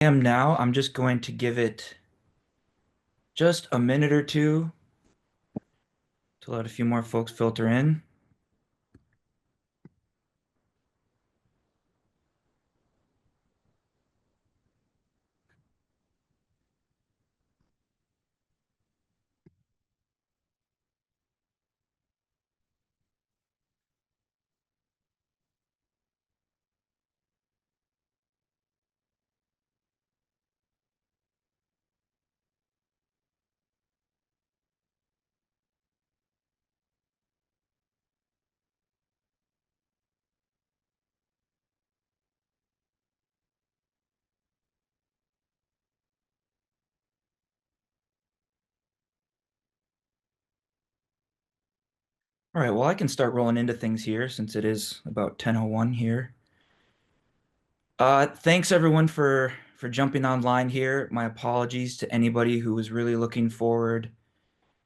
Am now. I'm just going to give it just a minute or two to let a few more folks filter in. All right, well, I can start rolling into things here since it is about 10:01 here. Thanks everyone for jumping online here. My apologies to anybody who was really looking forward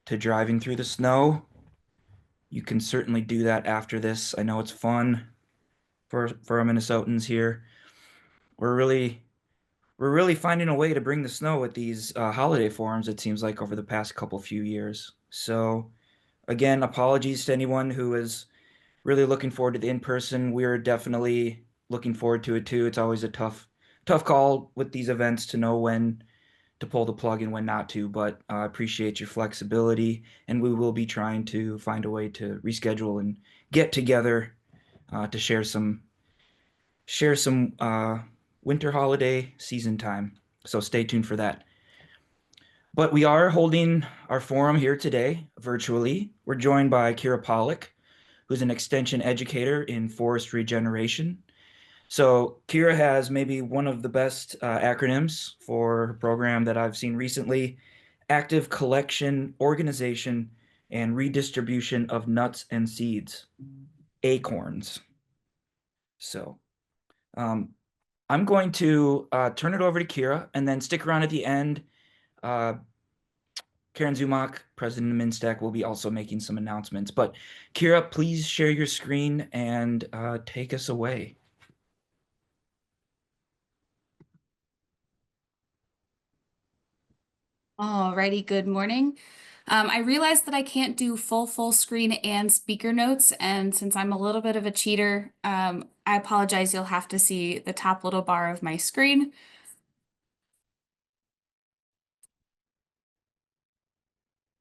to driving through the snow. You can certainly do that after this. I know it's fun for our Minnesotans here. We're really we're really finding a way to bring the snow with these holiday forums, it seems like, over the past couple few years. So again, apologies to anyone who is really looking forward to the in-person. We're definitely looking forward to it too. It's always a tough call with these events to know when to pull the plug and when not to, but I appreciate your flexibility, and we will be trying to find a way to reschedule and get together to share some winter holiday season time. So stay tuned for that. But we are holding our forum here today virtually. We're joined by Kira Pollack, who's an extension educator in forest regeneration. So Kira has maybe one of the best acronyms for her program that I've seen recently: Active Collection, Organization, and Redistribution of Nuts and Seeds, ACORNS. So um, I'm going to turn it over to Kira and then stick around at the end. Uh, Karen Zumach, president of MnSTAC, will be also making some announcements. But Kira, please share your screen and take us away. Alrighty, good morning. I realized that I can't do full screen and speaker notes, and since I'm a little bit of a cheater, I apologize. You'll have to see the top little bar of my screen.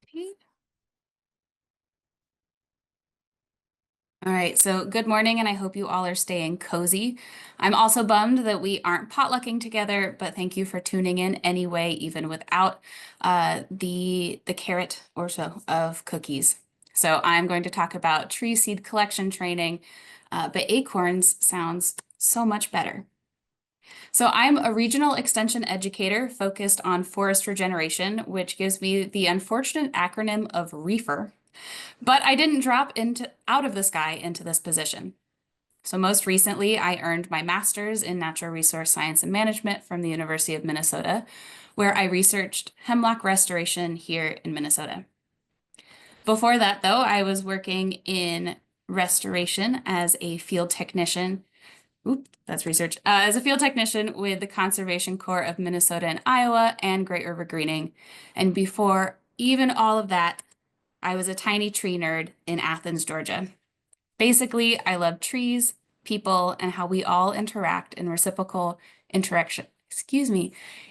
Okay. All right, so good morning, and I hope you all are staying cozy. I'm also bummed that we aren't potlucking together, but thank you for tuning in anyway, even without the carrot or so of cookies. So I'm going to talk about tree seed collection training, but acorns sounds so much better. So I'm a regional extension educator focused on forest regeneration, which gives me the unfortunate acronym of REFR. But I didn't drop into out of the sky into this position. So most recently, I earned my master's in natural resource science and management from the University of Minnesota, where I researched hemlock restoration here in Minnesota. Before that, though, I was working in restoration as a field technician. Oop, that's research. As a field technician with the Conservation Corps of Minnesota and Iowa and Great River Greening. And before even all of that, I was a tiny tree nerd in Athens, Georgia. Basically, I love trees, people, and how we all interact in reciprocal interaction,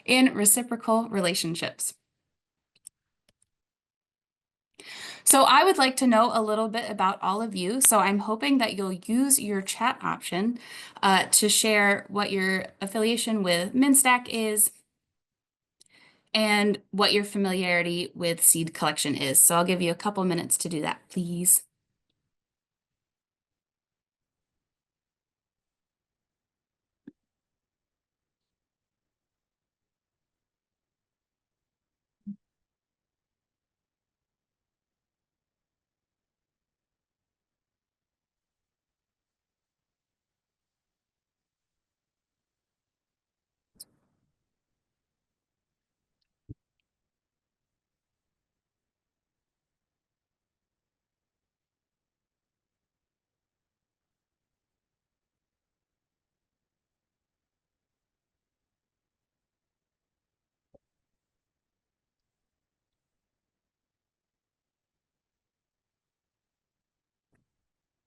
in reciprocal relationships. So I would like to know a little bit about all of you. So I'm hoping that you'll use your chat option to share what your affiliation with MnSTAC is and what your familiarity with seed collection is. So I'll give you a couple minutes to do that, please.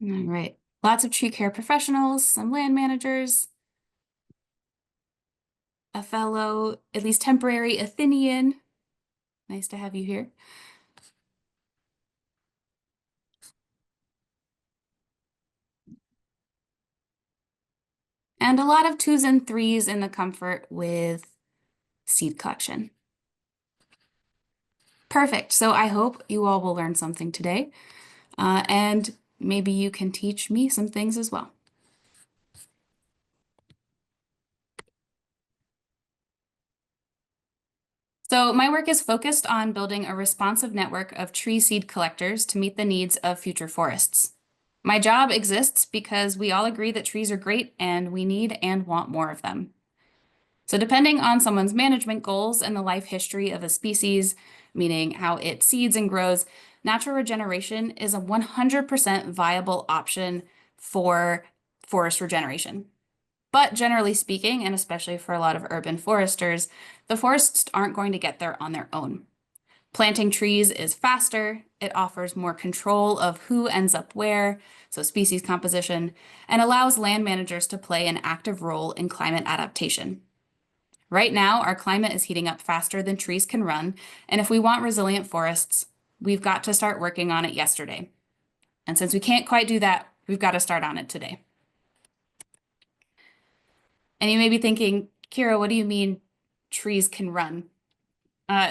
All right. Lots of tree care professionals, some land managers, a fellow, at least temporary Athenian. Nice to have you here. And a lot of 2s and 3s in the comfort with seed collection. Perfect. So I hope you all will learn something today, and maybe you can teach me some things as well. So my work is focused on building a responsive network of tree seed collectors to meet the needs of future forests. My job exists because we all agree that trees are great and we need and want more of them. So depending on someone's management goals and the life history of a species, meaning how it seeds and grows, natural regeneration is a 100% viable option for forest regeneration. But generally speaking, and especially for a lot of urban foresters, the forests aren't going to get there on their own. Planting trees is faster, it offers more control of who ends up where, so species composition, and allows land managers to play an active role in climate adaptation. Right now, our climate is heating up faster than trees can run, and if we want resilient forests, we've got to start working on it yesterday. And since we can't quite do that, we've got to start on it today. And you may be thinking, Kira, what do you mean trees can run?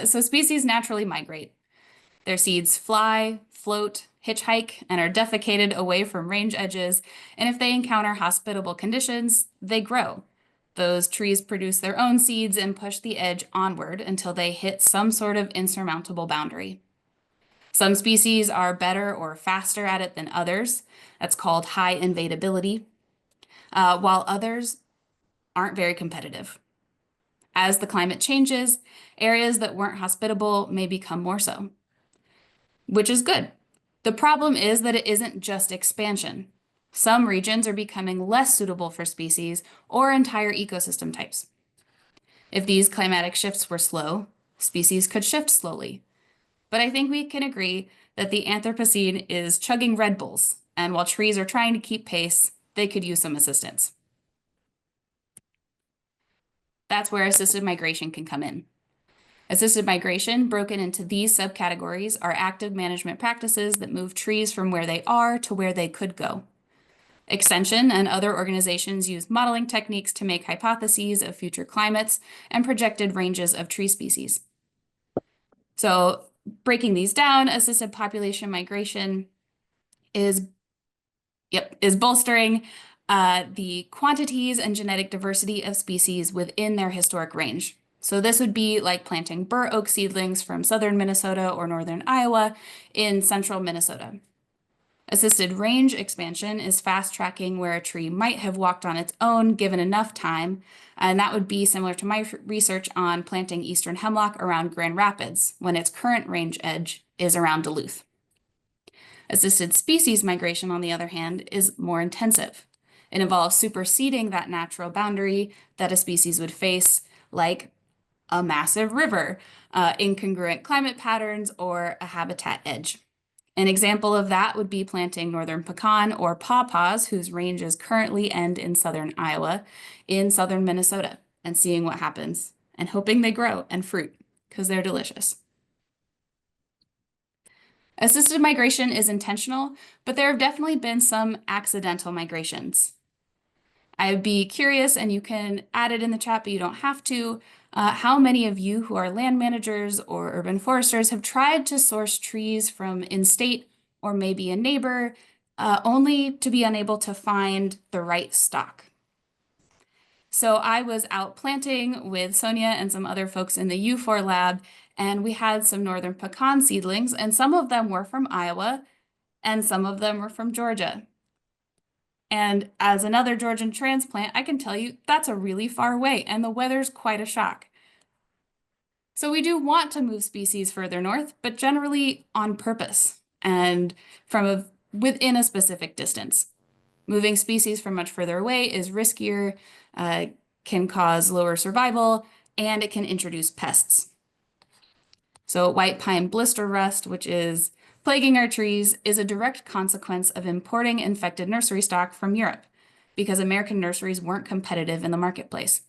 So species naturally migrate. Their seeds fly, float, hitchhike, and are defecated away from range edges. And if they encounter hospitable conditions, they grow. Those trees produce their own seeds and push the edge onward until they hit some sort of insurmountable boundary. Some species are better or faster at it than others. That's called high invadability, while others aren't very competitive. As the climate changes, areas that weren't hospitable may become more so, which is good. The problem is that it isn't just expansion. Some regions are becoming less suitable for species or entire ecosystem types. If these climatic shifts were slow, species could shift slowly. But I think we can agree that the Anthropocene is chugging Red Bulls, and while trees are trying to keep pace, they could use some assistance. That's where assisted migration can come in. Assisted migration, broken into these subcategories, are active management practices that move trees from where they are to where they could go. Extension and other organizations use modeling techniques to make hypotheses of future climates and projected ranges of tree species. So breaking these down, assisted population migration is bolstering the quantities and genetic diversity of species within their historic range. So this would be like planting bur oak seedlings from southern Minnesota or northern Iowa in central Minnesota. Assisted range expansion is fast tracking where a tree might have walked on its own given enough time, and that would be similar to my research on planting eastern hemlock around Grand Rapids when its current range edge is around Duluth. Assisted species migration, on the other hand, is more intensive. It involves superseding that natural boundary that a species would face, like a massive river, incongruent climate patterns, or a habitat edge. An example of that would be planting northern pecan or pawpaws, whose ranges currently end in southern Iowa, in southern Minnesota, and seeing what happens, and hoping they grow and fruit, because they're delicious. Assisted migration is intentional, but there have definitely been some accidental migrations. I'd be curious, and you can add it in the chat, but you don't have to, how many of you who are land managers or urban foresters have tried to source trees from in-state or maybe a neighbor, only to be unable to find the right stock? So I was out planting with Sonia and some other folks in the U4 lab, and we had some northern pecan seedlings, and some of them were from Iowa, and some of them were from Georgia. And as another Georgian transplant, I can tell you that's a really far away, and the weather's quite a shock. So we do want to move species further north, but generally on purpose and from within a specific distance. Moving species from much further away is riskier, can cause lower survival, and it can introduce pests. So white pine blister rust, which is plaguing our trees is a direct consequence of importing infected nursery stock from Europe because American nurseries weren't competitive in the marketplace.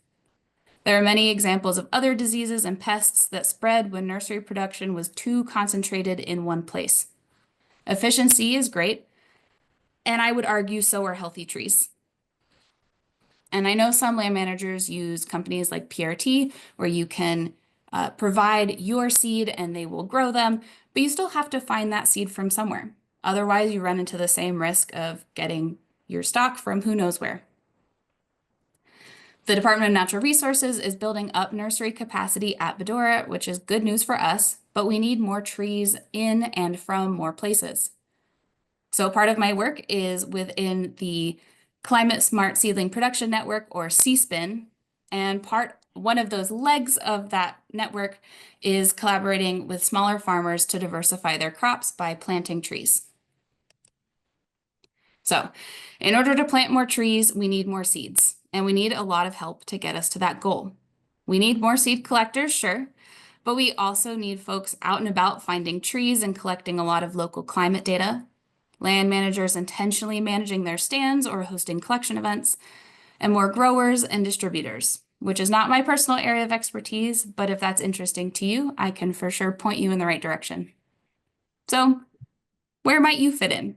There are many examples of other diseases and pests that spread when nursery production was too concentrated in one place. Efficiency is great, and I would argue so are healthy trees. And I know some land managers use companies like PRT, where you can provide your seed and they will grow them, but you still have to find that seed from somewhere. Otherwise, you run into the same risk of getting your stock from who knows where. The Department of Natural Resources is building up nursery capacity at Bedora, which is good news for us, but we need more trees in and from more places. So part of my work is within the Climate Smart Seedling Production Network, or CSPN, and one of those legs of that network is collaborating with smaller farmers to diversify their crops by planting trees. So in order to plant more trees, we need more seeds, and we need a lot of help to get us to that goal. We need more seed collectors, sure, but we also need folks out and about finding trees and collecting a lot of local climate data, land managers intentionally managing their stands or hosting collection events, and more growers and distributors, which is not my personal area of expertise, but if that's interesting to you, I can for sure point you in the right direction. So where might you fit in?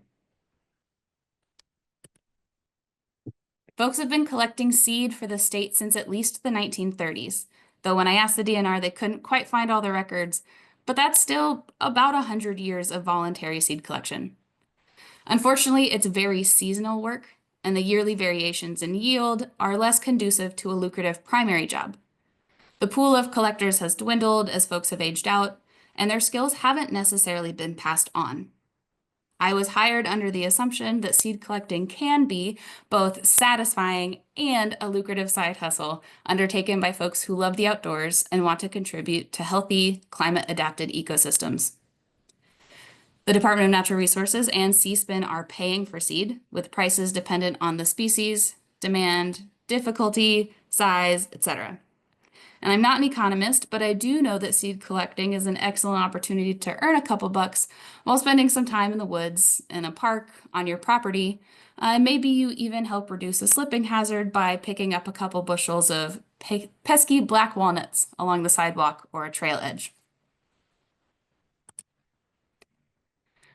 Folks have been collecting seed for the state since at least the 1930s, though when I asked the DNR, they couldn't quite find all the records, but that's still about 100 years of voluntary seed collection. Unfortunately, it's very seasonal work, and the yearly variations in yield are less conducive to a lucrative primary job. The pool of collectors has dwindled as folks have aged out, and their skills haven't necessarily been passed on. I was hired under the assumption that seed collecting can be both satisfying and a lucrative side hustle undertaken by folks who love the outdoors and want to contribute to healthy, climate-adapted ecosystems. The Department of Natural Resources and CSPN are paying for seed, with prices dependent on the species, demand, difficulty, size, etc. And I'm not an economist, but I do know that seed collecting is an excellent opportunity to earn a couple bucks while spending some time in the woods, in a park, on your property. Maybe you even help reduce a slipping hazard by picking up a couple bushels of pesky black walnuts along the sidewalk or a trail edge.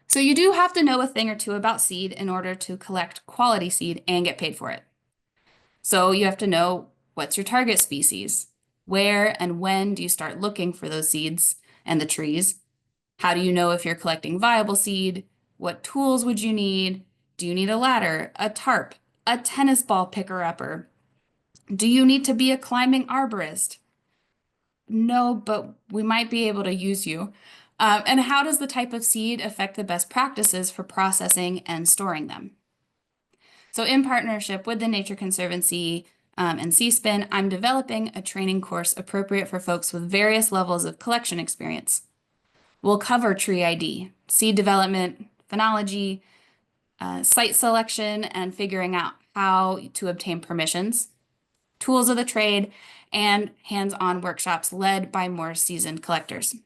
So you do have to know a thing or two about seed in order to collect quality seed and get paid for it. So you have to know what's your target species. Where and when do you start looking for those seeds and the trees? How do you know if you're collecting viable seed? What tools would you need? Do you need a ladder, a tarp, a tennis ball picker-upper? Do you need to be a climbing arborist? No, but we might be able to use you. And how does the type of seed affect the best practices for processing and storing them? So in partnership with the Nature Conservancy, and CSPN, I'm developing a training course appropriate for folks with various levels of collection experience. We'll cover tree ID, seed development, phenology, site selection, and figuring out how to obtain permissions, tools of the trade, and hands-on workshops led by more seasoned collectors.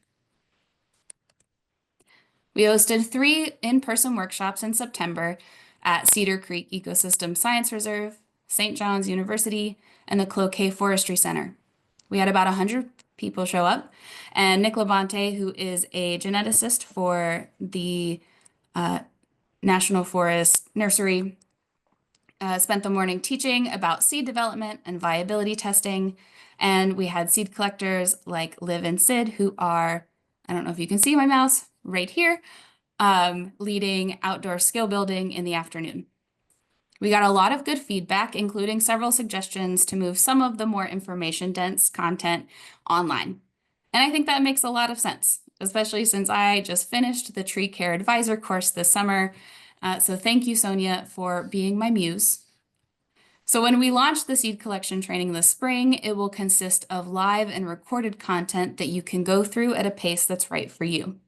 We hosted 3 in-person workshops in September at Cedar Creek Ecosystem Science Reserve, St. John's University, and the Cloquet Forestry Center. We had about 100 people show up, and Nick Labonte, who is a geneticist for the National Forest Nursery, spent the morning teaching about seed development and viability testing, and we had seed collectors like Liv and Sid, who are, I don't know if you can see my mouse, right here, leading outdoor skill building in the afternoon. We got a lot of good feedback, including several suggestions to move some of the more information-dense content online. And I think that makes a lot of sense, especially since I just finished the Tree Care Advisor course this summer. So thank you, Sonia, for being my muse. So when we launch the seed collection training this spring, it will consist of live and recorded content that you can go through at a pace that's right for you.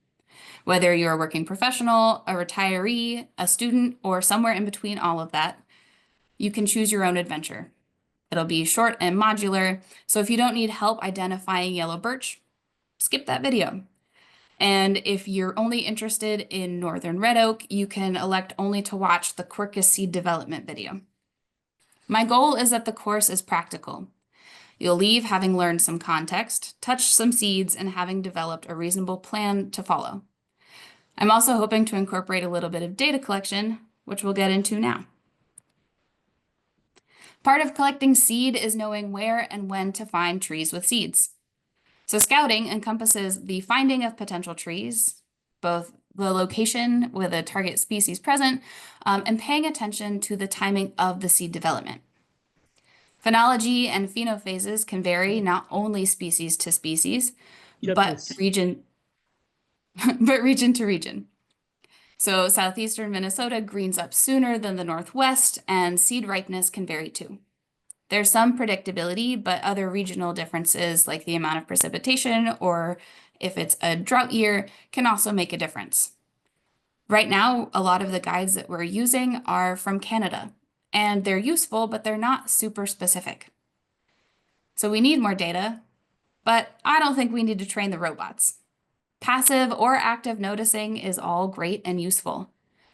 Whether you're a working professional, a retiree, a student, or somewhere in between all of that, you can choose your own adventure. It'll be short and modular, so if you don't need help identifying yellow birch, skip that video. And if you're only interested in northern red oak, you can elect only to watch the quickest seed development video. My goal is that the course is practical. You'll leave having learned some context, touched some seeds, and having developed a reasonable plan to follow. I'm also hoping to incorporate a little bit of data collection, which we'll get into now. Part of collecting seed is knowing where and when to find trees with seeds. So scouting encompasses the finding of potential trees, both the location with a target species present, and paying attention to the timing of the seed development. Phenology and phenophases can vary not only species to species, but region to region. So southeastern Minnesota greens up sooner than the Northwest, and seed ripeness can vary too. There's some predictability, but other regional differences like the amount of precipitation or if it's a drought year can also make a difference. Right now, a lot of the guides that we're using are from Canada, and they're useful, but they're not super specific. So we need more data, but I don't think we need to train the robots. Passive or active noticing is all great and useful.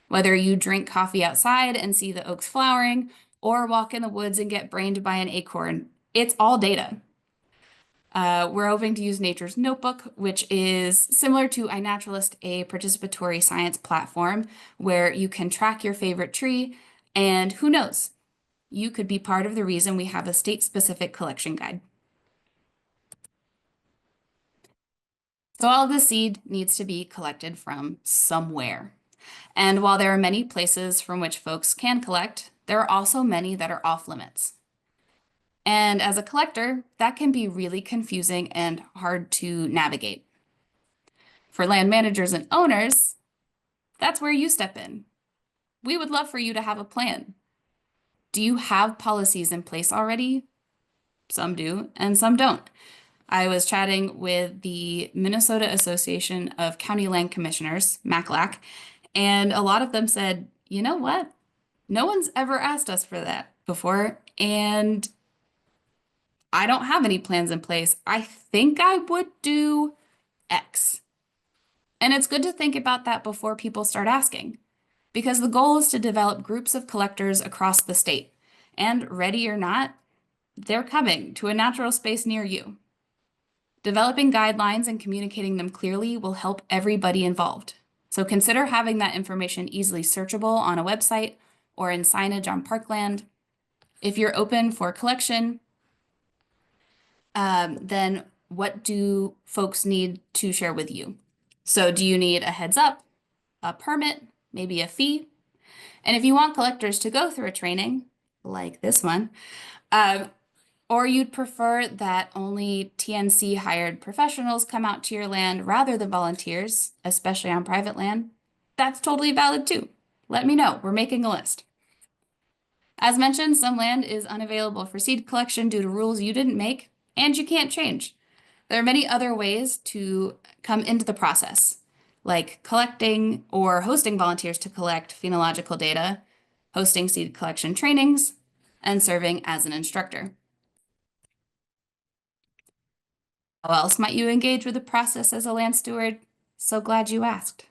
Whether you drink coffee outside and see the oaks flowering, or walk in the woods and get brained by an acorn, it's all data. We're hoping to use Nature's Notebook, which is similar to iNaturalist, a participatory science platform where you can track your favorite tree, and who knows, you could be part of the reason we have a state-specific collection guide. So all of the seed needs to be collected from somewhere. And while there are many places from which folks can collect, there are also many that are off limits. And as a collector, that can be really confusing and hard to navigate. For land managers and owners, that's where you step in. We would love for you to have a plan. Do you have policies in place already? Some do, and some don't. I was chatting with the Minnesota Association of County Land Commissioners, McLAC, and a lot of them said, you know what? No one's ever asked us for that before, and I don't have any plans in place. I think I would do X. And it's good to think about that before people start asking, because the goal is to develop groups of collectors across the state. And ready or not, they're coming to a natural space near you. Developing guidelines and communicating them clearly will help everybody involved. So consider having that information easily searchable on a website or in signage on parkland. If you're open for collection, then what do folks need to share with you? So do you need a heads up, a permit, maybe a fee? And if you want collectors to go through a training, like this one, or you'd prefer that only TNC hired professionals come out to your land rather than volunteers, especially on private land, that's totally valid too. Let me know. We're making a list. As mentioned, some land is unavailable for seed collection due to rules you didn't make and you can't change. There are many other ways to come into the process, like collecting or hosting volunteers to collect phenological data, hosting seed collection trainings, and serving as an instructor. How else might you engage with the process as a land steward? So glad you asked.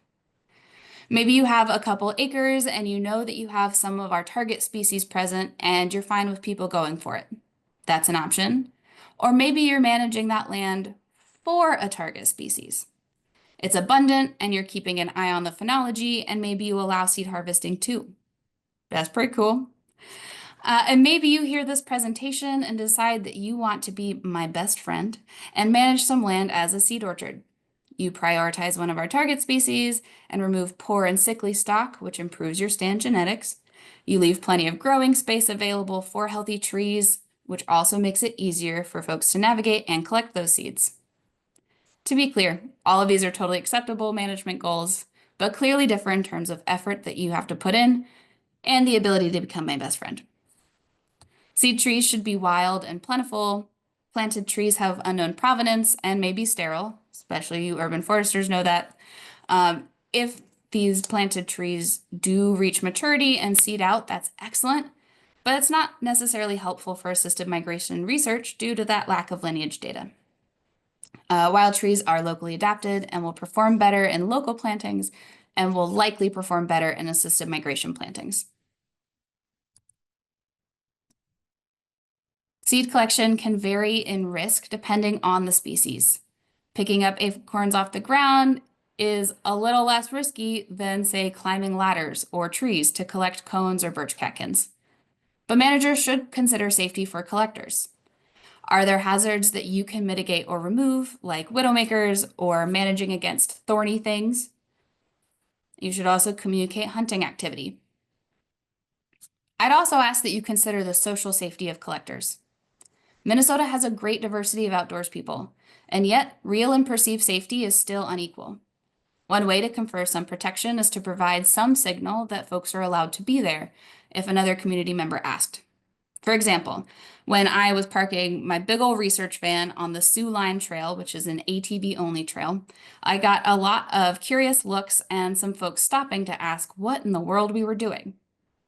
Maybe you have a couple acres and you know that you have some of our target species present and you're fine with people going for it. That's an option. Or maybe you're managing that land for a target species. It's abundant and you're keeping an eye on the phenology, and maybe you allow seed harvesting too. That's pretty cool. And maybe you hear this presentation and decide that you want to be my best friend and manage some land as a seed orchard. You prioritize one of our target species and remove poor and sickly stock, which improves your stand genetics. You leave plenty of growing space available for healthy trees, which also makes it easier for folks to navigate and collect those seeds. To be clear, all of these are totally acceptable management goals, but clearly differ in terms of effort that you have to put in and the ability to become my best friend. Seed trees should be wild and plentiful. Planted trees have unknown provenance and may be sterile, especially you urban foresters know that. If these planted trees do reach maturity and seed out, that's excellent, but it's not necessarily helpful for assisted migration research due to that lack of lineage data. Wild trees are locally adapted and will perform better in local plantings and will likely perform better in assisted migration plantings. Seed collection can vary in risk depending on the species. Picking up acorns off the ground is a little less risky than, say, climbing ladders or trees to collect cones or birch catkins. But managers should consider safety for collectors. Are there hazards that you can mitigate or remove, like widowmakers or managing against thorny things? You should also communicate hunting activity. I'd also ask that you consider the social safety of collectors. Minnesota has a great diversity of outdoors people, and yet real and perceived safety is still unequal. One way to confer some protection is to provide some signal that folks are allowed to be there if another community member asked. For example, when I was parking my big old research van on the Sioux Line Trail, which is an ATV only trail, I got a lot of curious looks and some folks stopping to ask what in the world we were doing.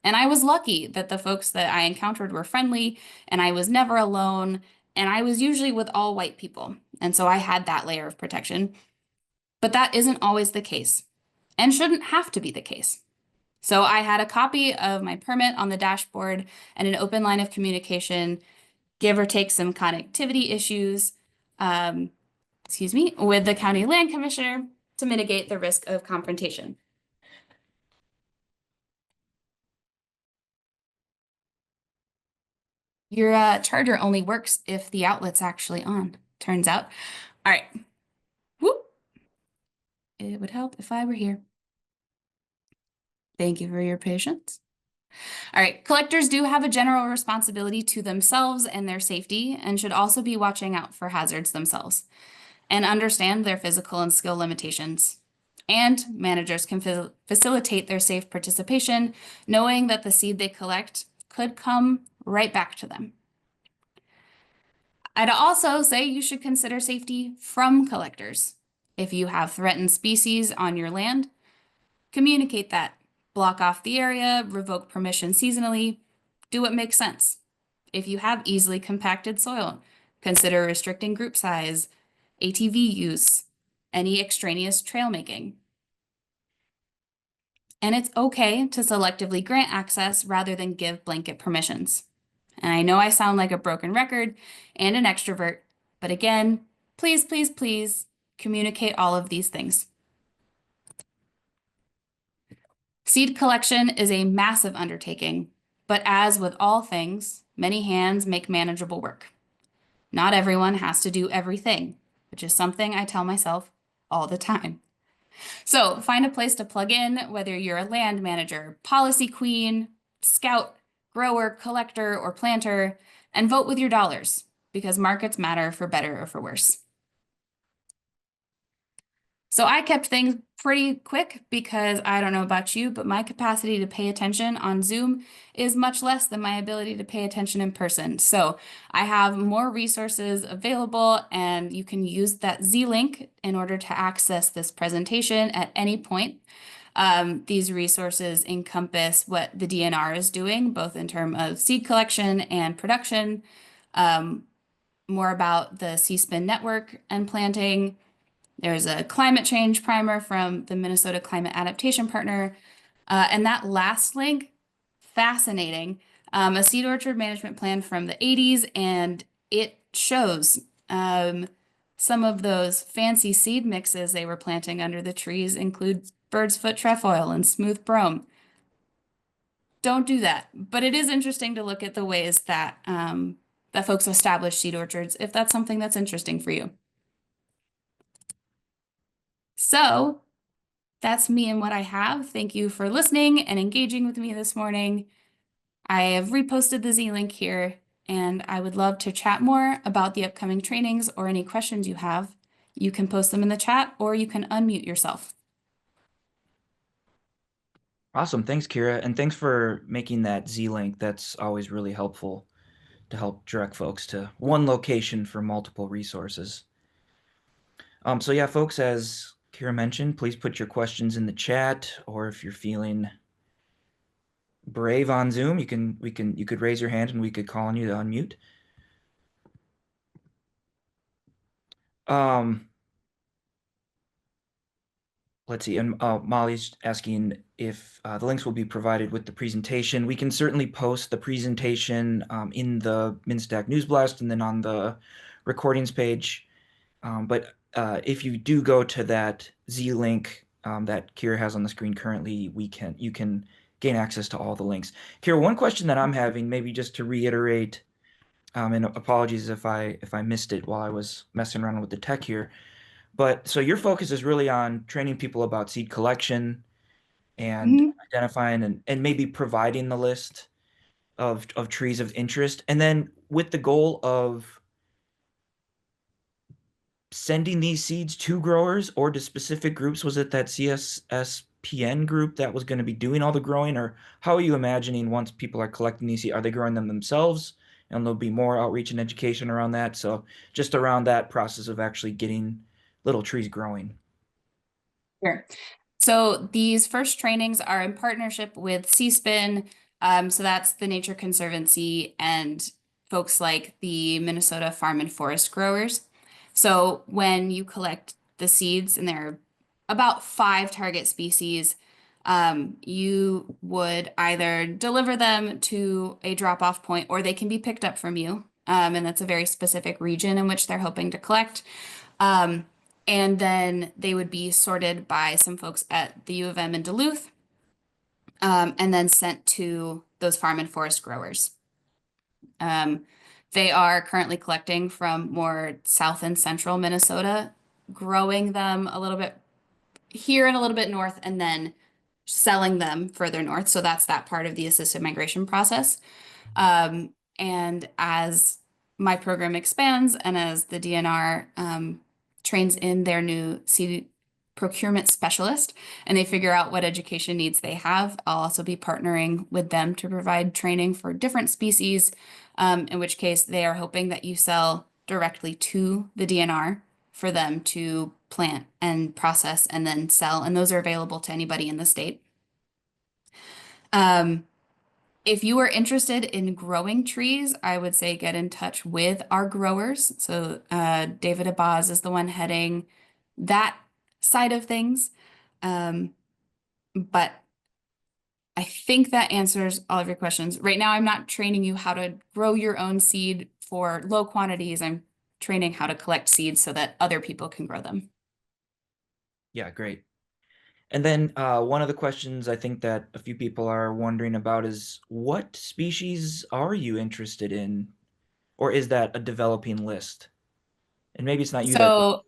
And I was lucky that the folks that I encountered were friendly and I was never alone. And I was usually with all white people. And so I had that layer of protection. But that isn't always the case and shouldn't have to be the case. So I had a copy of my permit on the dashboard and an open line of communication, give or take some connectivity issues, with the county land commissioner to mitigate the risk of confrontation. Your charger only works if the outlet's actually on, turns out. All right. Whoop. It would help if I were here. Thank you for your patience. All right, collectors do have a general responsibility to themselves and their safety and should also be watching out for hazards themselves and understand their physical and skill limitations. And managers can facilitate their safe participation, knowing that the seed they collect could come right back to them. I'd also say you should consider safety from collectors. If you have threatened species on your land, communicate that. Block off the area, revoke permission seasonally, do what makes sense. If you have easily compacted soil, consider restricting group size, ATV use, any extraneous trail making. And it's okay to selectively grant access rather than give blanket permissions. And I know I sound like a broken record and an extrovert, but again, please, please, please communicate all of these things. Seed collection is a massive undertaking, but as with all things, many hands make manageable work. Not everyone has to do everything, which is something I tell myself all the time. So find a place to plug in, whether you're a land manager, policy queen, scout, grower, collector, or planter, and vote with your dollars because markets matter for better or for worse. So I kept things pretty quick because I don't know about you, but my capacity to pay attention on Zoom is much less than my ability to pay attention in person. So I have more resources available and you can use that Z link in order to access this presentation at any point. These resources encompass what the DNR is doing, both in terms of seed collection and production, more about the C-SPIN network and planting. There's a climate change primer from the Minnesota Climate Adaptation Partner. And that last link, fascinating, a seed orchard management plan from the 80s, and it shows some of those fancy seed mixes they were planting under the trees include bird's foot trefoil and smooth brome. Don't do that, but it is interesting to look at the ways that that folks establish seed orchards if that's something that's interesting for you. So that's me and what I have. Thank you for listening and engaging with me this morning. I have reposted the Z link here, and I would love to chat more about the upcoming trainings or any questions you have. You can post them in the chat or you can unmute yourself. Awesome. Thanks, Kira. And thanks for making that Z link. That's always really helpful to help direct folks to one location for multiple resources. So yeah, folks, as Kira mentioned, please put your questions in the chat, or if you're feeling brave on Zoom, you could raise your hand and we could call on you to unmute. Um, let's see. And Molly's asking if the links will be provided with the presentation. We can certainly post the presentation in the MnSTAC news blast and then on the recordings page. But if you do go to that Z link that Kira has on the screen currently, you can gain access to all the links. Kira, one question that I'm having, maybe just to reiterate, and apologies if I missed it while I was messing around with the tech here. But so your focus is really on training people about seed collection and Mhm. identifying and maybe providing the list of trees of interest, and then with the goal of sending these seeds to growers or to specific groups? Was it that CSSPN group that was going to be doing all the growing, or how are you imagining once people are collecting these seeds, are they growing them themselves? And there'll be more outreach and education around that. So just around that process of actually getting little trees growing. Sure. So these first trainings are in partnership with CSPN. So that's the Nature Conservancy and folks like the Minnesota Farm and Forest Growers. So when you collect the seeds, and there are about 5 target species, you would either deliver them to a drop-off point or they can be picked up from you. And that's a very specific region in which they're hoping to collect. Um, and then they would be sorted by some folks at the U of M in Duluth, and then sent to those farm and forest growers. Um, they are currently collecting from more south and central Minnesota, growing them a little bit here and a little bit north, and then selling them further north. So that's that part of the assisted migration process. And as my program expands and as the DNR trains in their new seed procurement specialist and they figure out what education needs they have, I'll also be partnering with them to provide training for different species, in which case they are hoping that you sell directly to the DNR for them to plant and process and then sell. And those are available to anybody in the state. Um, if you are interested in growing trees, I would say get in touch with our growers. So David Abaz is the one heading that side of things. But I think that answers all of your questions. Right now, I'm not training you how to grow your own seed for low quantities. I'm training how to collect seeds so that other people can grow them. Yeah, great. And then one of the questions I think that a few people are wondering about is what species are you interested in? Or is that a developing list? And maybe it's not you that, So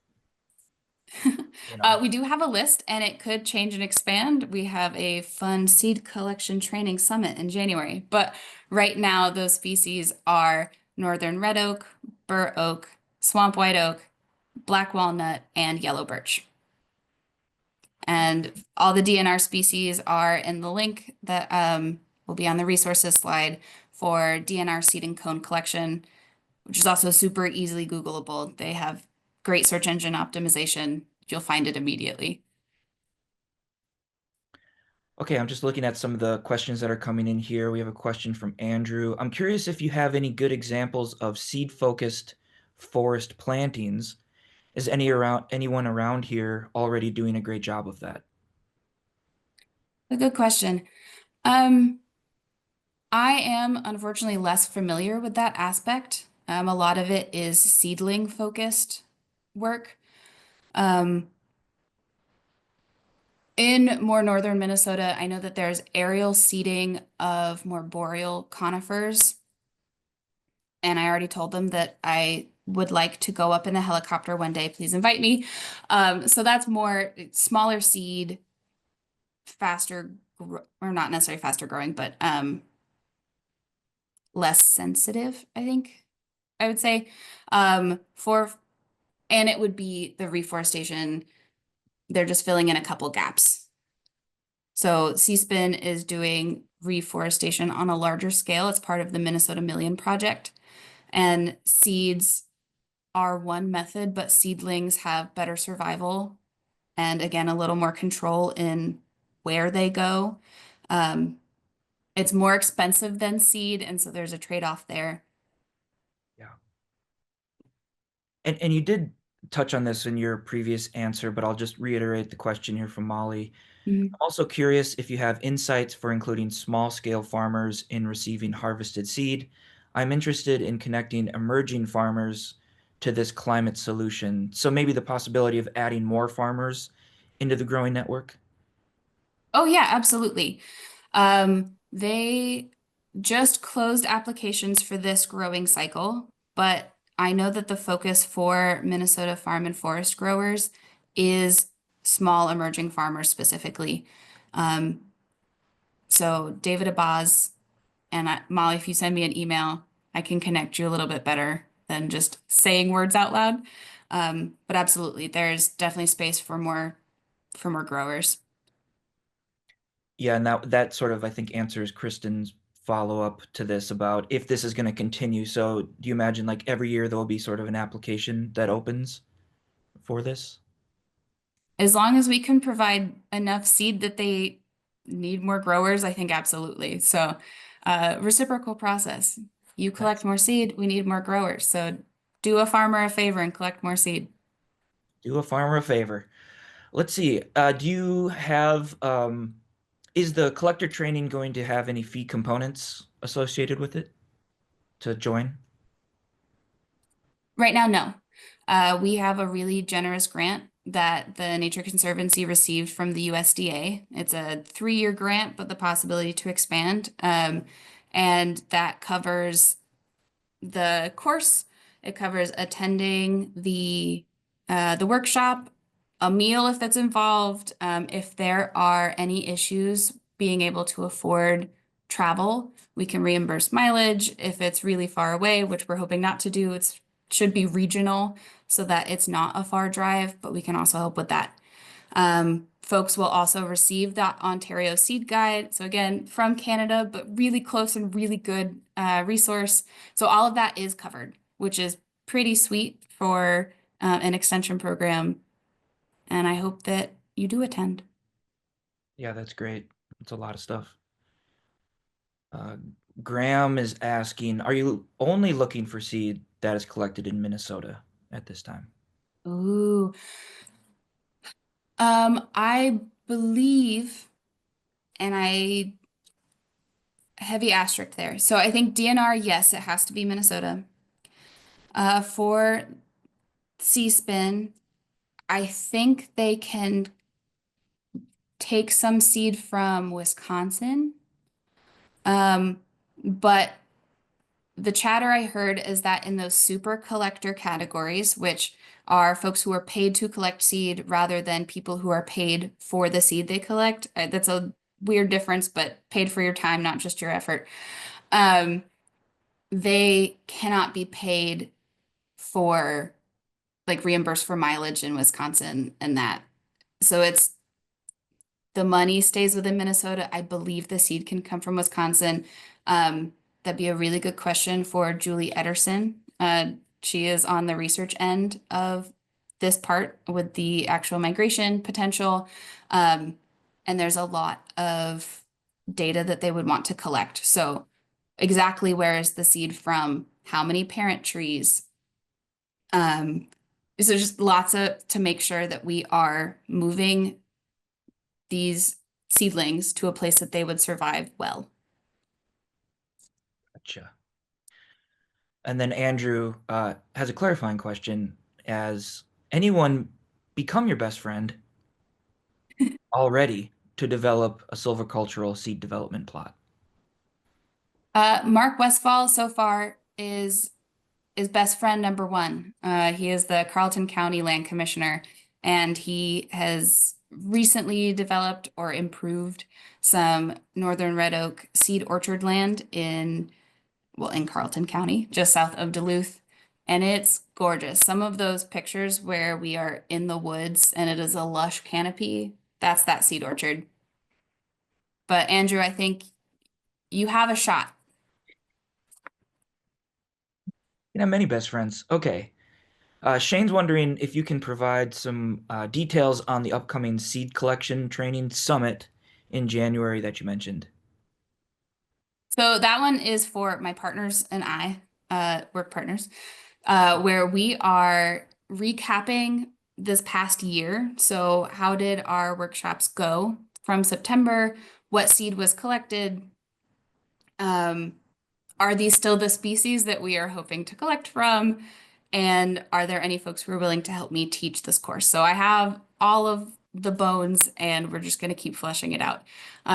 you know. we do have a list and it could change and expand. We have a fun seed collection training summit in January, but right now those species are northern red oak, bur oak, swamp white oak, black walnut, and yellow birch. And all the DNR species are in the link that will be on the resources slide for DNR seed and cone collection, which is also super easily Googleable. They have great search engine optimization. You'll find it immediately. Okay, I'm just looking at some of the questions that are coming in here. We have a question from Andrew. I'm curious if you have any good examples of seed-focused forest plantings. Is anyone around here already doing a great job of that? A good question. Um, I am unfortunately less familiar with that aspect. A lot of it is seedling focused work. Um, in more northern Minnesota, I know that there's aerial seeding of more boreal conifers. And I already told them that I would like to go up in a helicopter one day. Please invite me. So that's more smaller seed, or not necessarily faster growing, but less sensitive, I think I would say. For and it would be the reforestation. They're just filling in a couple gaps. So CSPN is doing reforestation on a larger scale. It's part of the Minnesota Million Project. And seeds are one method, but seedlings have better survival and again, a little more control in where they go. Um, it's more expensive than seed, and so there's a trade-off there. Yeah. And you did touch on this in your previous answer, but I'll just reiterate the question here from Molly. Mhm. I'm also curious if you have insights for including small-scale farmers in receiving harvested seed. I'm interested in connecting emerging farmers to this climate solution. So maybe the possibility of adding more farmers into the growing network. Oh yeah, absolutely. They just closed applications for this growing cycle, but I know that the focus for Minnesota farm and forest growers is small emerging farmers specifically. Um, so David Abaz and Molly, if you send me an email, I can connect you a little bit better than just saying words out loud. But absolutely, there's definitely space for more growers. Yeah, and that sort of I think answers Kristen's follow-up to this about if this is going to continue. So do you imagine like every year there will be sort of an application that opens for this? As long as we can provide enough seed that they need more growers, I think absolutely. So, reciprocal process. You collect Nice. more seed, we need more growers. So, do a farmer a favor and collect more seed. Do a farmer a favor. Let's see. Do you have is the collector training going to have any fee components associated with it to join? Right now, no. We have a really generous grant that the Nature Conservancy received from the USDA. It's a 3-year grant, but the possibility to expand. And that covers the course. It covers attending the workshop, a meal if that's involved. If there are any issues being able to afford travel, we can reimburse mileage. If it's really far away, which we're hoping not to do, it should be regional so that it's not a far drive, but we can also help with that. Folks will also receive that Ontario Seed Guide. So again, from Canada, but really close and really good resource. So all of that is covered, which is pretty sweet for an extension program. And I hope that you do attend. Yeah, that's great. It's a lot of stuff. Uh, Graham is asking, are you only looking for seed that is collected in Minnesota at this time? Ooh. I believe, and I heavy asterisk there. So I think DNR, yes, it has to be Minnesota. For C-spin, I think they can take some seed from Wisconsin. But the chatter I heard is that in those super collector categories, which are folks who are paid to collect seed rather than people who are paid for the seed they collect, that's a weird difference, but paid for your time, not just your effort. Um, they cannot be paid for like reimbursed for mileage in Wisconsin and that. So it's the money stays within Minnesota. I believe the seed can come from Wisconsin. That'd be a really good question for Julie Ederson. She is on the research end of this part with the actual migration potential. Um, and there's a lot of data that they would want to collect. So exactly where is the seed from? How many parent trees? Um, so just lots of to make sure that we are moving these seedlings to a place that they would survive well. Gotcha. And then Andrew has a clarifying question. As anyone become your best friend already to develop a silvicultural seed development plot? Mark Westfall so far is best friend number one. He is the Carleton County Land Commissioner, and he has recently developed or improved some northern red oak seed orchard land in Carleton County, just south of Duluth. And it's gorgeous. Some of those pictures where we are in the woods and it is a lush canopy, that's that seed orchard. But Andrew, I think you have a shot. You have many best friends. Okay. Shane's wondering if you can provide some details on the upcoming seed collection training summit in January that you mentioned. So that one is for my partners and I, work partners, where we are recapping this past year. So how did our workshops go from September? What seed was collected? Um, are these still the species that we are hoping to collect from? And are there any folks who are willing to help me teach this course? So I have all of the bones and we're just going to keep fleshing it out.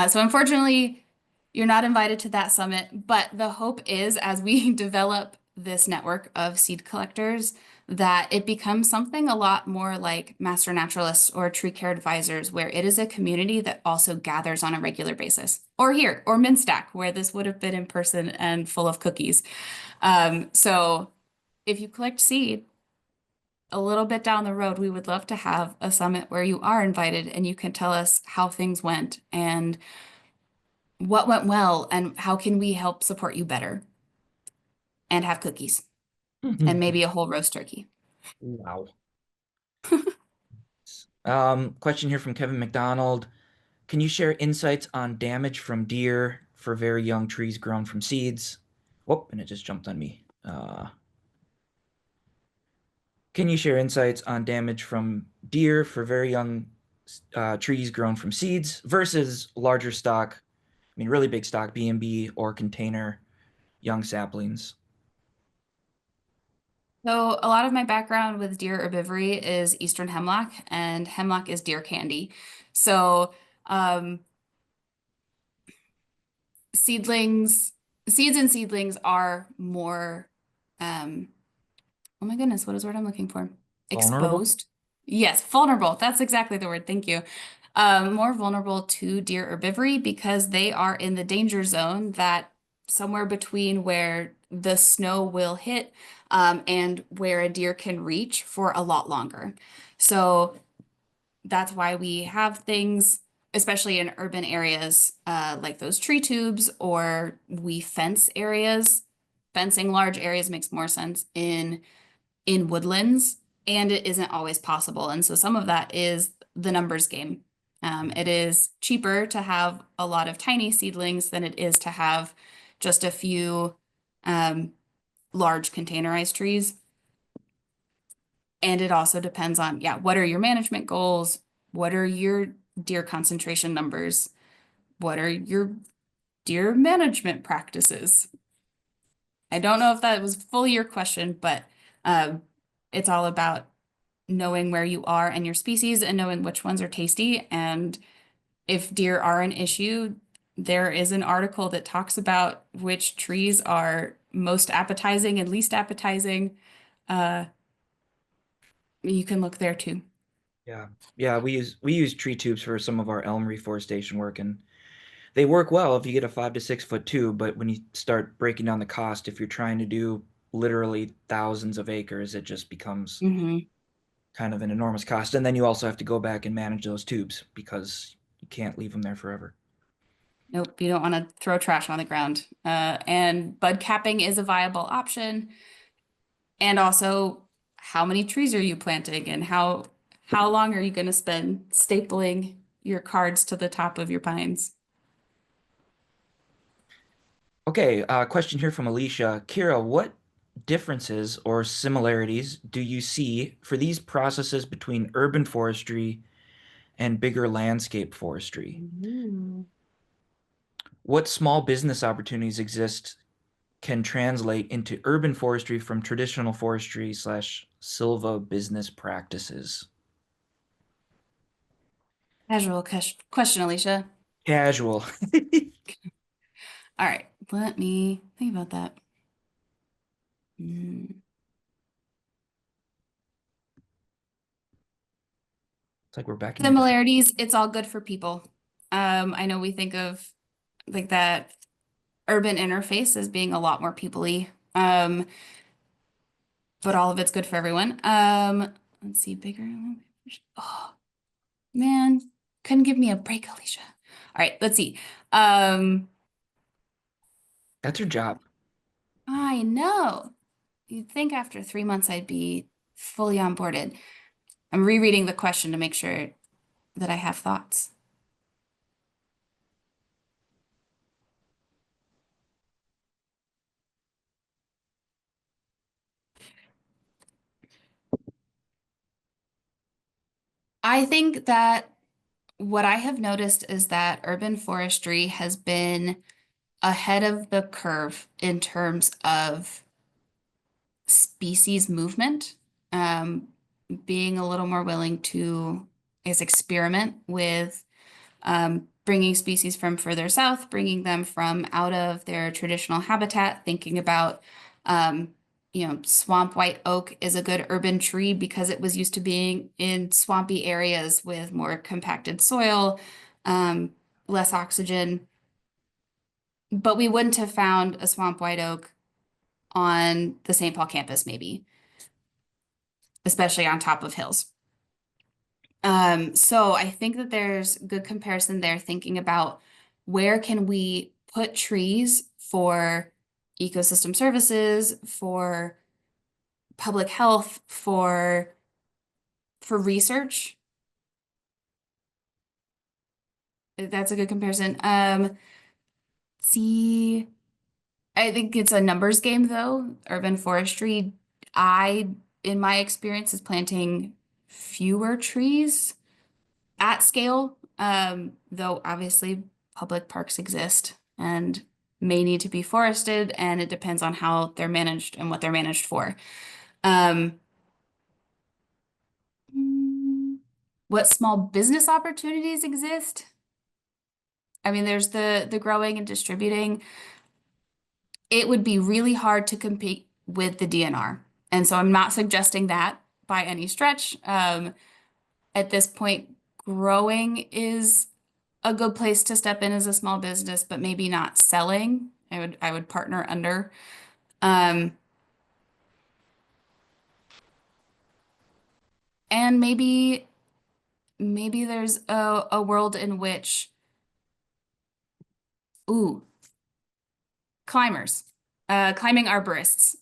So unfortunately, you're not invited to that summit, but the hope is as we develop this network of seed collectors, that it becomes something a lot more like master naturalists or tree care advisors, where it is a community that also gathers on a regular basis. Or here, or MnSTAC, where this would have been in person and full of cookies. So if you collect seed, a little bit down the road, we would love to have a summit where you are invited and you can tell us how things went and what went well and how can we help support you better and have cookies and maybe a whole roast turkey. Wow. Question here from Kevin McDonald. Can you share insights on damage from deer for very young trees grown from seeds? Whoop, and it just jumped on me. Can you share insights on damage from deer for very young trees grown from seeds versus larger stock, I mean, really big stock, B&B or container young saplings? So a lot of my background with deer herbivory is eastern hemlock, and hemlock is deer candy. So um, seedlings, seeds and seedlings are more, oh my goodness, what is the word I'm looking for? Vulnerable? Exposed. Yes, vulnerable. That's exactly the word. Thank you. More vulnerable to deer herbivory because they are in the danger zone that somewhere between where the snow will hit and where a deer can reach for a lot longer. So that's why we have things, especially in urban areas, like those tree tubes, or we fence areas. Fencing large areas makes more sense in woodlands, and it isn't always possible. And so some of that is the numbers game. It is cheaper to have a lot of tiny seedlings than it is to have just a few large containerized trees. And it also depends on, yeah, what are your management goals? What are your deer concentration numbers? What are your deer management practices? I don't know if that was fully your question, but it's all about knowing where you are and your species and knowing which ones are tasty. And if deer are an issue, there is an article that talks about which trees are most appetizing and least appetizing. Uh, you can look there too. Yeah. Yeah, we use tree tubes for some of our elm reforestation work, and they work well if you get a 5 to 6 foot tube, but when you start breaking down the cost, if you're trying to do literally thousands of acres, it just becomes Hmm. kind of an enormous cost. And then you also have to go back and manage those tubes because you can't leave them there forever. Nope, you don't want to throw trash on the ground. And bud capping is a viable option. And also, how many trees are you planting and how long are you going to spend stapling your cards to the top of your pines? Okay, question here from Alicia. Kira, what differences or similarities do you see for these processes between urban forestry and bigger landscape forestry? Ooh. What small business opportunities exist can translate into urban forestry from traditional forestry slash silva business practices? Casual question, Alicia. Casual. All right, let me think about that. Mm. It's like we're back in your day. Similarities, it's all good for people. I know we think of like that urban interface as being a lot more people-y, but all of it's good for everyone. Let's see, bigger. Oh man, couldn't give me a break, Alicia. All right, let's see. Um, That's her job. I know. You'd think after 3 months I'd be fully onboarded. I'm rereading the question to make sure that I have thoughts. I think that what I have noticed is that urban forestry has been ahead of the curve in terms of species movement, um, being a little more willing to, I guess, experiment with bringing species from further south, bringing them from out of their traditional habitat, thinking about, um, swamp white oak is a good urban tree because it was used to being in swampy areas with more compacted soil, um, less oxygen. But we wouldn't have found a swamp white oak on the St. Paul campus, maybe, especially on top of hills. So I think that there's good comparison there, thinking about where can we put trees for ecosystem services, for public health, for research. That's a good comparison. See, I think it's a numbers game though. Urban forestry, I, in my experience, is planting fewer trees at scale, though obviously public parks exist and may need to be forested, and it depends on how they're managed and what they're managed for. Um, what small business opportunities exist? I mean, there's the growing and distributing. It would be really hard to compete with the DNR. And so I'm not suggesting that by any stretch. At this point, growing is a good place to step in as a small business, but maybe not selling. I would partner under. Um, and maybe there's a world in which, ooh, climbers, climbing arborists.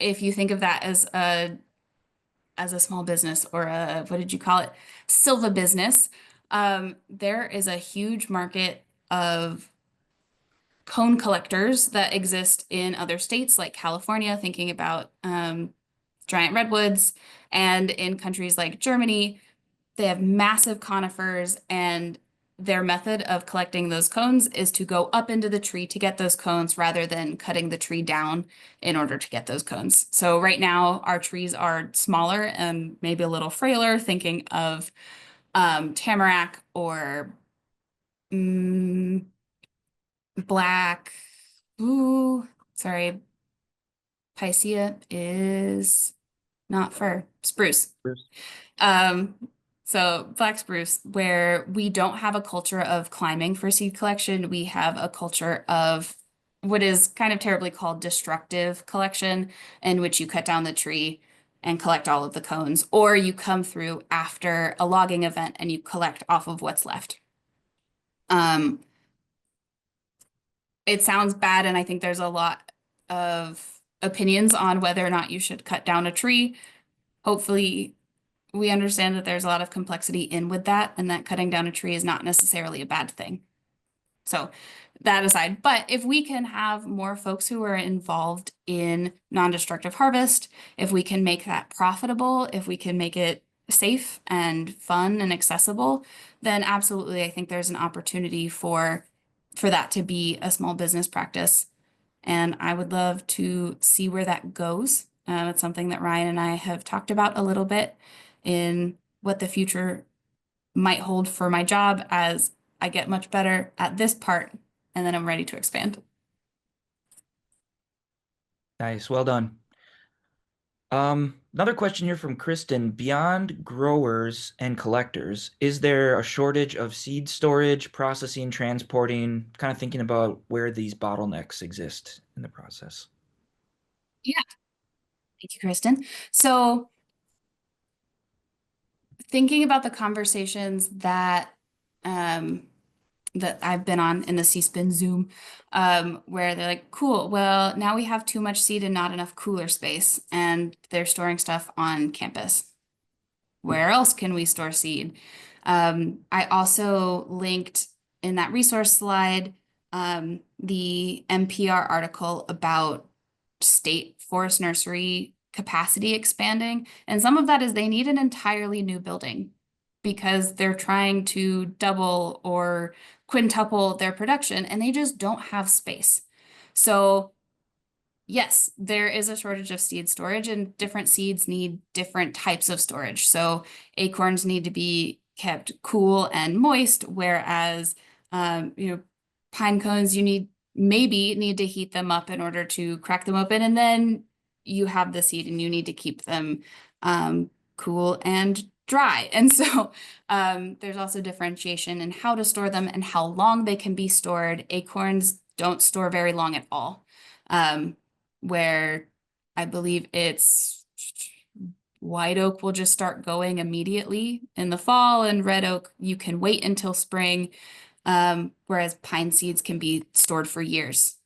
If you think of that as a small business or a, what did you call it? Silva business. There is a huge market of cone collectors that exist in other states like California, thinking about giant redwoods, and in countries like Germany, they have massive conifers, and their method of collecting those cones is to go up into the tree to get those cones rather than cutting the tree down in order to get those cones. So right now our trees are smaller and maybe a little frailer, thinking of tamarack or mm, black. Ooh, sorry. Picea is not fir, spruce. Bruce? Um, so black spruce, where we don't have a culture of climbing for seed collection, we have a culture of what is kind of terribly called destructive collection, in which you cut down the tree and collect all of the cones, or you come through after a logging event and you collect off of what's left. Um, it sounds bad, and I think there's a lot of opinions on whether or not you should cut down a tree. Hopefully, we understand that there's a lot of complexity in with that, and that cutting down a tree is not necessarily a bad thing. So that aside, but if we can have more folks who are involved in non-destructive harvest, if we can make that profitable, if we can make it safe and fun and accessible, then absolutely, I think there's an opportunity for that to be a small business practice. And I would love to see where that goes. It's something that Ryan and I have talked about a little bit in what the future might hold for my job as I get much better at this part, and then I'm ready to expand. Nice, well done. Another question here from Kristen. Beyond growers and collectors, is there a shortage of seed storage, processing, transporting? Kind of thinking about where these bottlenecks exist in the process. Yeah, thank you, Kristen. So thinking about the conversations um, that I've been on in the C-SPIN Zoom, where they're like, cool, well, now we have too much seed and not enough cooler space, and they're storing stuff on campus. Where else can we store seed? I also linked in that resource slide the NPR article about state forest nursery capacity expanding. And some of that is they need an entirely new building because they're trying to double or quintuple their production and they just don't have space. So yes, there is a shortage of seed storage, and different seeds need different types of storage. So acorns need to be kept cool and moist, whereas pine cones maybe need to heat them up in order to crack them open, and then you have the seed and you need to keep them cool and dry. And so there's also differentiation in how to store them and how long they can be stored. Acorns don't store very long at all. Where I believe it's white oak will just start going immediately in the fall, and red oak you can wait until spring, whereas pine seeds can be stored for years.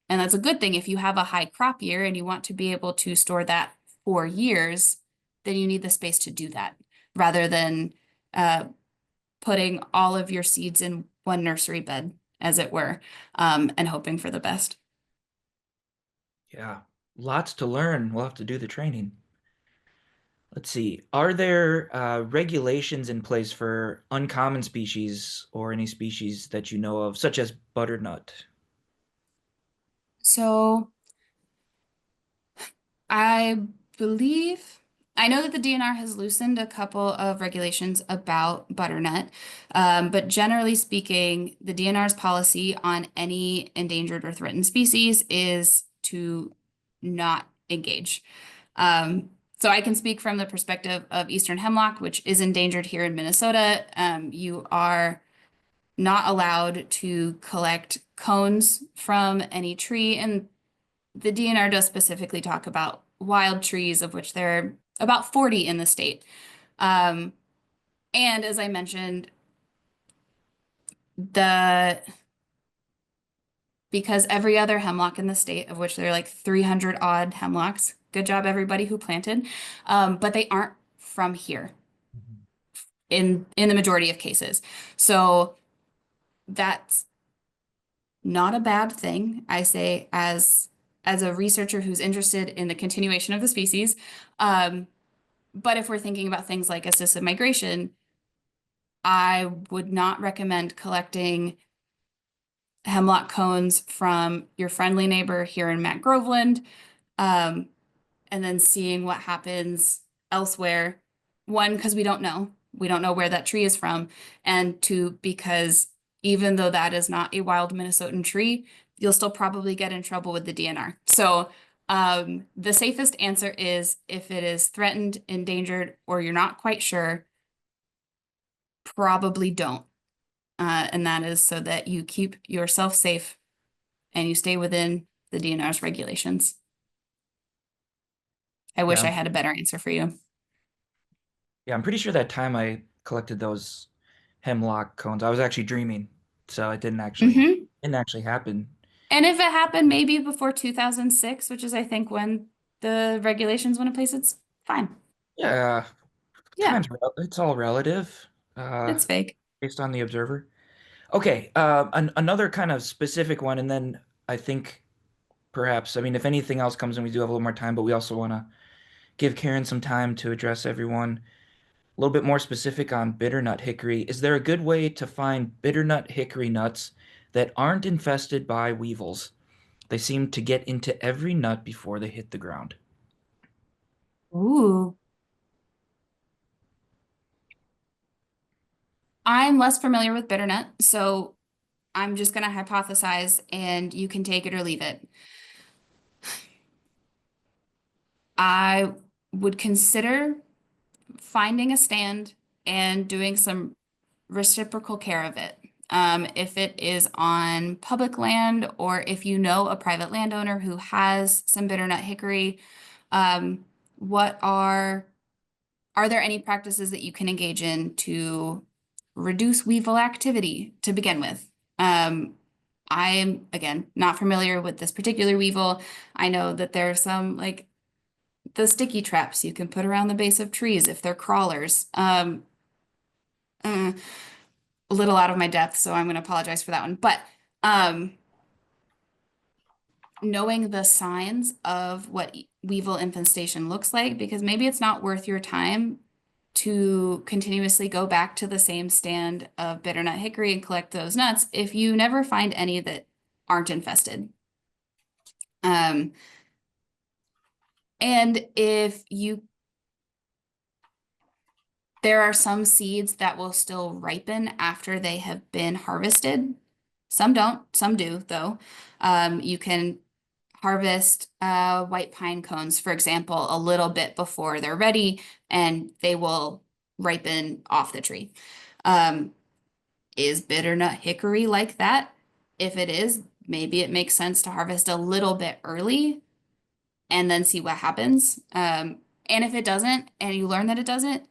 And that's a good thing. If you have a high crop year and you want to be able to store that for years, then you need the space to do that rather than putting all of your seeds in one nursery bed, as it were, and hoping for the best. Yeah, lots to learn. We'll have to do the training. Let's see. Are there regulations in place for uncommon species or any species that you know of, such as butternut? So I believe, I know that the DNR has loosened a couple of regulations about butternut, but generally speaking, the DNR's policy on any endangered or threatened species is to not engage. So I can speak from the perspective of Eastern hemlock, which is endangered here in Minnesota. You are not allowed to collect cones from any tree, and the DNR does specifically talk about wild trees, of which there are about 40 in the state. And as I mentioned, because every other hemlock in the state, of which there are like 300 odd hemlocks, good job everybody who planted, but they aren't from here in the majority of cases. So that's not a bad thing, I say, as a researcher who's interested in the continuation of the species. But if we're thinking about things like assisted migration, I would not recommend collecting hemlock cones from your friendly neighbor here in Matt Groveland, and then seeing what happens elsewhere. One, because we don't know. We don't know where that tree is from. And two, because even though that is not a wild Minnesotan tree, you'll still probably get in trouble with the DNR. So the safest answer is if it is threatened, endangered, or you're not quite sure, probably don't. And that is so that you keep yourself safe and you stay within the DNR's regulations. I wish Yeah, I had a better answer for you. yeah, I'm pretty sure that time I collected those hemlock cones, I was actually dreaming, so it Hmm. didn't actually happen. And if it happened maybe before 2006, which is I think when the regulations went in place, it's fine. Yeah, Yeah, it's all relative, uh, it's fake. based on the observer. Okay, another kind of specific one, and then I think perhaps, I mean, if anything else comes in, we do have a little more time, but we also want to give Karen some time to address everyone. A little bit more specific on bitternut hickory. Is there a good way to find bitternut hickory nuts that aren't infested by weevils? They seem to get into every nut before they hit the ground. Ooh. I'm less familiar with bitternut, so I'm just gonna hypothesize and you can take it or leave it. I would consider finding a stand and doing some reciprocal care of it. If it is on public land or if you know a private landowner who has some bitternut hickory, um, what are there any practices that you can engage in to reduce weevil activity to begin with? I am, again, not familiar with this particular weevil. I know that there are some like the sticky traps you can put around the base of trees if they're crawlers. A little out of my depth, so I'm going to apologize for that one. But um, knowing the signs of what weevil infestation looks like, because maybe it's not worth your time to continuously go back to the same stand of bitternut hickory and collect those nuts if you never find any that aren't infested. And if you, there are some seeds that will still ripen after they have been harvested. Some don't, some do though. You can harvest white pine cones, for example, a little bit before they're ready, and they will ripen off the tree. Is bitternut hickory like that? If it is, maybe it makes sense to harvest a little bit early and then see what happens. And if it doesn't, and you learn that it doesn't,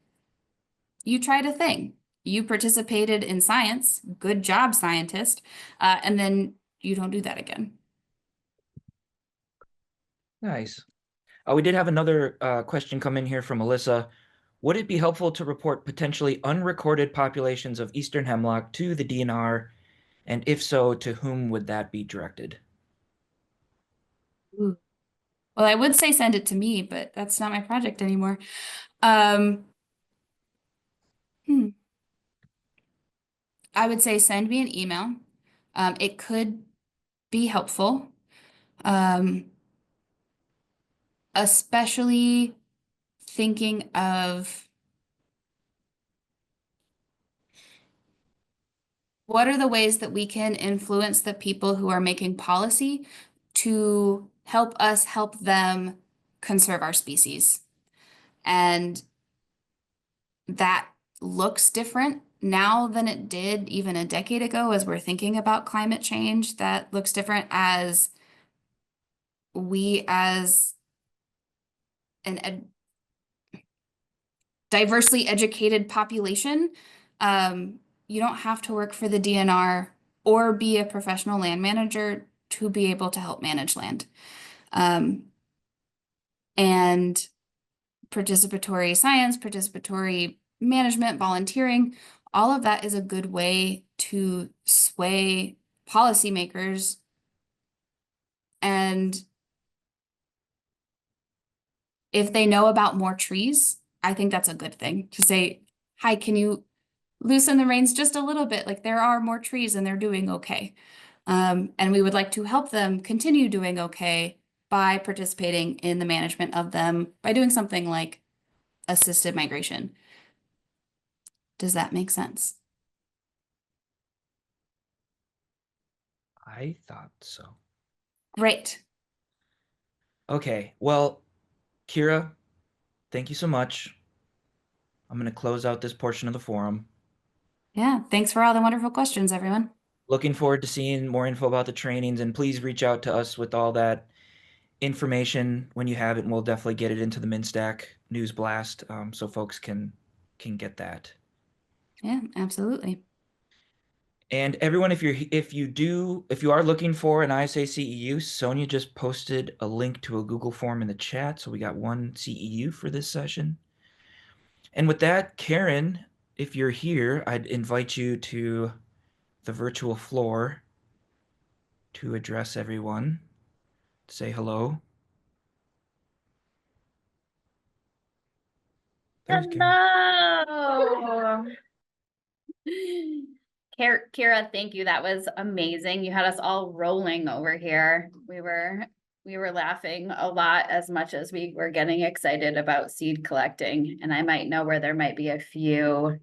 you tried a thing. You participated in science, good job, scientist, and then you don't do that again. Nice. We did have another question come in here from Melissa. Would it be helpful to report potentially unrecorded populations of eastern hemlock to the DNR? And if so, to whom would that be directed? Ooh. Well, I would say send it to me, but that's not my project anymore. I would say send me an email. It could be helpful, especially thinking of what are the ways that we can influence the people who are making policy to help us help them conserve our species. And that looks different now than it did even a decade ago as we're thinking about climate change. That looks different as we as an diversely educated population, you don't have to work for the DNR or be a professional land manager to be able to help manage land. And participatory science, participatory management, volunteering, all of that is a good way to sway policymakers. And if they know about more trees, I think that's a good thing to say, hi, can you loosen the reins just a little bit? Like there are more trees and they're doing okay. And we would like to help them continue doing okay by participating in the management of them by doing something like assisted migration. Does that make sense? I thought so. Great. Okay, well, Kira, thank you so much. I'm going to close out this portion of the forum. Yeah, thanks for all the wonderful questions, everyone. Looking forward to seeing more info about the trainings, and please reach out to us with all that information when you have it, and we'll definitely get it into the MnSTAC news blast so folks can get that. Yeah, absolutely. And everyone, if you are looking for an ISA CEU, Sonia just posted a link to a Google form in the chat, so we got one CEU for this session. And with that, Karen, if you're here, I'd invite you to the virtual floor to address everyone, say hello. There's Karen. Hello. Kira, thank you. That was amazing. You had us all rolling over here. We were laughing a lot as much as we were getting excited about seed collecting. And I might know where there might be a few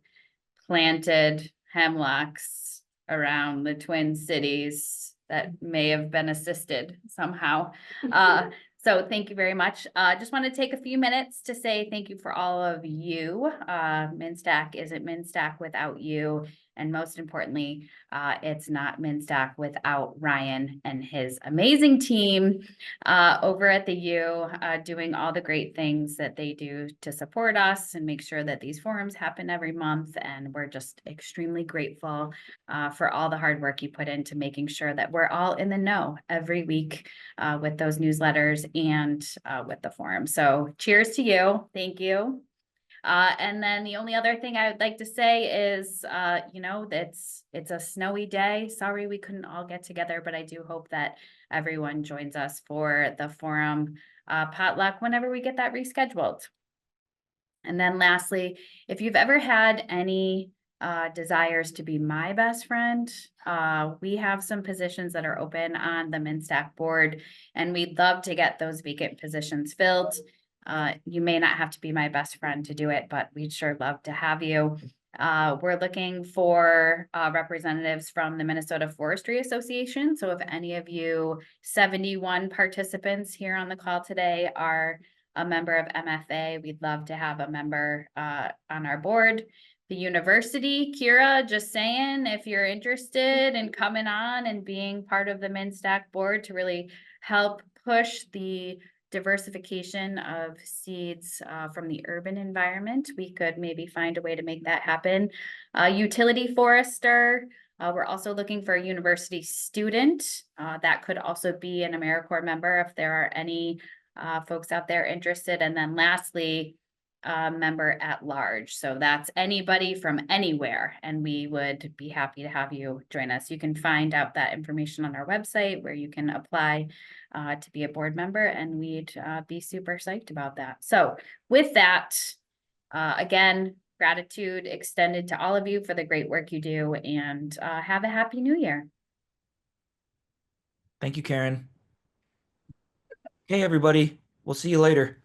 planted hemlocks around the Twin Cities that may have been assisted somehow. So thank you very much. Just want to take a few minutes to say thank you for all of you. MnSTAC isn't MnSTAC without you. And most importantly, it's not MnSTAC without Ryan and his amazing team over at the U, doing all the great things that they do to support us and make sure that these forums happen every month. And we're just extremely grateful for all the hard work you put into making sure that we're all in the know every week with those newsletters and with the forum. So cheers to you. Thank you. And then the only other thing I would like to say is, you know, it's a snowy day. Sorry we couldn't all get together, but I do hope that everyone joins us for the forum potluck whenever we get that rescheduled. And then lastly, if you've ever had any desires to be my best friend, we have some positions that are open on the MnSTAC board, and we'd love to get those vacant positions filled. You may not have to be my best friend to do it, but we'd sure love to have you. We're looking for representatives from the Minnesota Forestry Association. So if any of you 71 participants here on the call today are a member of MFA, we'd love to have a member on our board. The university, Kira, just saying, if you're interested in coming on and being part of the MnSTAC board to really help push the diversification of seeds from the urban environment, we could maybe find a way to make that happen. Utility forester, we're also looking for a university student. That could also be an AmeriCorps member if there are any folks out there interested. And then lastly, member at large. So that's anybody from anywhere, and we would be happy to have you join us. You can find out that information on our website where you can apply to be a board member, and we'd be super psyched about that. So with that, again, gratitude extended to all of you for the great work you do, and have a happy new year. Thank you, Karen. Hey, everybody. We'll see you later.